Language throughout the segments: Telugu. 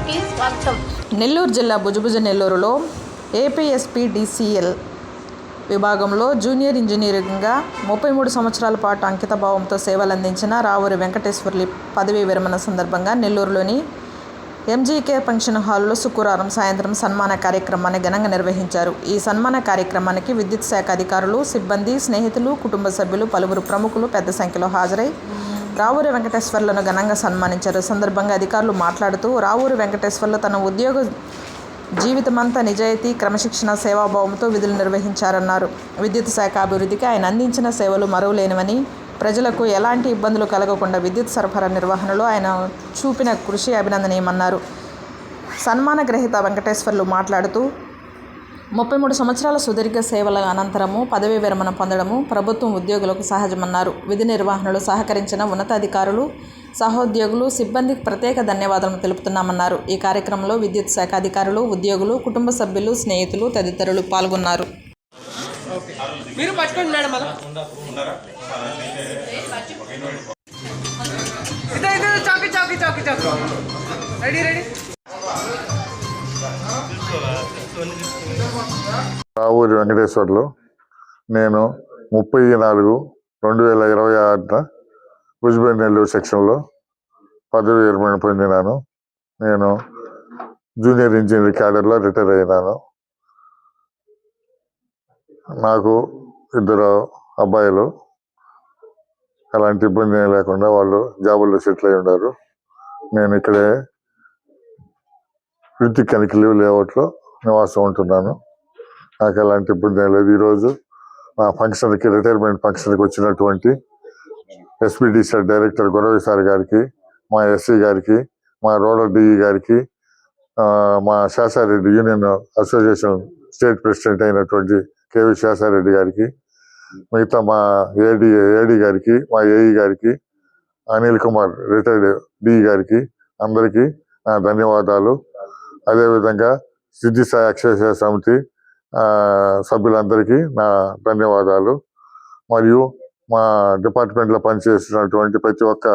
న్యూస్కి స్వాగతం. నెల్లూరు జిల్లా భుజభుజ నెల్లూరులో ఏపీఎస్పీడీసీఎల్ విభాగంలో జూనియర్ ఇంజనీరింగ్గా 33 సంవత్సరాల పాటు అంకితభావంతో సేవలందించిన రావూరి వెంకటేశ్వర్లు పదవీ విరమణ సందర్భంగా నెల్లూరులోని ఎంజీకే ఫంక్షన్ హాల్లో శుక్రవారం సాయంత్రం సన్మాన కార్యక్రమాన్ని ఘనంగా నిర్వహించారు. ఈ సన్మాన కార్యక్రమానికి విద్యుత్ శాఖ అధికారులు, సిబ్బంది, స్నేహితులు, కుటుంబ సభ్యులు, పలువురు ప్రముఖులు పెద్ద సంఖ్యలో హాజరై రావూరి వెంకటేశ్వర్లను ఘనంగా సన్మానించారు. సందర్భంగా అధికారులు మాట్లాడుతూ రావూరి వెంకటేశ్వర్లు తన ఉద్యోగ జీవితమంతా నిజాయితీ, క్రమశిక్షణ, సేవాభావంతో విధులు నిర్వహించారన్నారు. విద్యుత్ శాఖ అభివృద్ధికి ఆయన అందించిన సేవలు మరువలేనివని, ప్రజలకు ఎలాంటి ఇబ్బందులు కలగకుండా విద్యుత్ సరఫరా నిర్వహణలో ఆయన చూపిన కృషి అభినందనీయమన్నారు. సన్మాన గ్రహీత వెంకటేశ్వర్లు మాట్లాడుతూ 33 సంవత్సరాల సుదీర్ఘ సేవల అనంతరము పదవీ విరమణ పొందడము ప్రభుత్వం ఉద్యోగులకు సహజమన్నారు. విధి నిర్వహణలో సహకరించిన ఉన్నతాధికారులు, సహోద్యోగులు, సిబ్బందికి ప్రత్యేక ధన్యవాదాలు తెలుపుతున్నామన్నారు. ఈ కార్యక్రమంలో విద్యుత్ శాఖ అధికారులు, ఉద్యోగులు, కుటుంబ సభ్యులు, స్నేహితులు తదితరులు పాల్గొన్నారు. రావూరి వెంకటేశ్వర్లు. నేను 30/4/2026 భుజభుజ నెల్లూరు సెక్షన్లో పదవి విరమణ పొందినాను. నేను జూనియర్ ఇంజనీర్ క్యాడర్లో రిటైర్ అయినాను. నాకు 2 అబ్బాయిలు. ఎలాంటి ఇబ్బంది లేకుండా వాళ్ళు జాబుల్లో సెటిల్ అయి ఉన్నారు. నేను ఇక్కడే రితిక్ కనికిలి లేఅవుట్లో నివాసం ఉంటున్నాను. నాకు ఎలాంటి ఇబ్బంది లేదు. ఈరోజు మా ఫంక్షన్కి, రిటైర్మెంట్ ఫంక్షన్కి వచ్చినటువంటి ఎస్పీడీసీ డైరెక్టర్ గురవి సార్ గారికి, మా ఎస్సీ గారికి, మా రూరల్ డిఈ గారికి, మా శాసారెడ్డి యూనియన్ అసోసియేషన్ స్టేట్ ప్రెసిడెంట్ అయినటువంటి కేవి శాసారెడ్డి గారికి, మిగతా మా ఏడీ గారికి, మా ఏఈ గారికి, అనిల్ కుమార్ రిటైర్డ్ డిఈ గారికి అందరికీ నా ధన్యవాదాలు. అదేవిధంగా సిద్ధి సాయి అక్షయ సమితి సభ్యులందరికీ నా ధన్యవాదాలు. మరియు మా డిపార్ట్మెంట్లో పనిచేస్తున్నటువంటి ప్రతి ఒక్క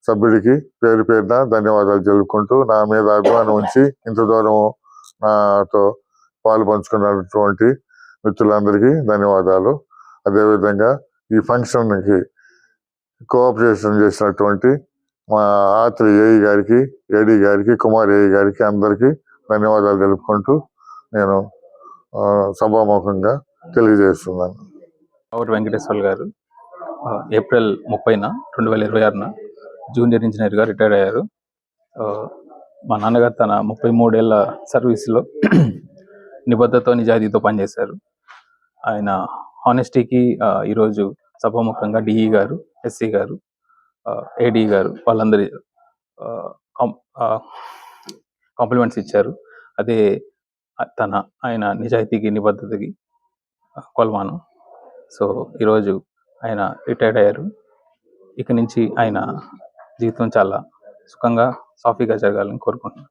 సభ్యుడికి పేరు పేరున ధన్యవాదాలు తెలుపుకుంటూ, నా మీద అభిమానం ఉంచి ఇంత దూరం నాతో పాలు పంచుకున్నటువంటి మిత్రులందరికీ ధన్యవాదాలు. అదేవిధంగా ఈ ఫంక్షన్కి కోఆపరేషన్ చేసినటువంటి మా ఆత్రి ఏఈ గారికి, ఏడీ గారికి, కుమార్ ఏఈ గారికి అందరికీ ధన్యవాదాలు తెలుపుకుంటూ నేను సభాముఖంగా తెలియజేస్తున్నాను. రావూరి వెంకటేశ్వర్లు గారు ఏప్రిల్ 30, 2026 జూనియర్ ఇంజనీర్గా రిటైర్ అయ్యారు. మా నాన్నగారు తన 33 ఏళ్ళ సర్వీస్లో నిబద్ధతతో, నిజాయితీతో పనిచేశారు. ఆయన హానెస్టీకి ఈరోజు సభాముఖంగా డిఈ గారు, ఎస్సీ గారు, ఏడీ గారు వాళ్ళందరి కాంప్లిమెంట్స్ ఇచ్చారు. అదే ఆయన నిజాయితీకి, నిబద్ధతకి కొలమానం. సో ఈరోజు ఆయన రిటైర్డ్ అయ్యారు. ఇక నుంచి ఆయన జీవితం చాలా సుఖంగా, సాఫీగా జరగాలని కోరుకుంటున్నాను.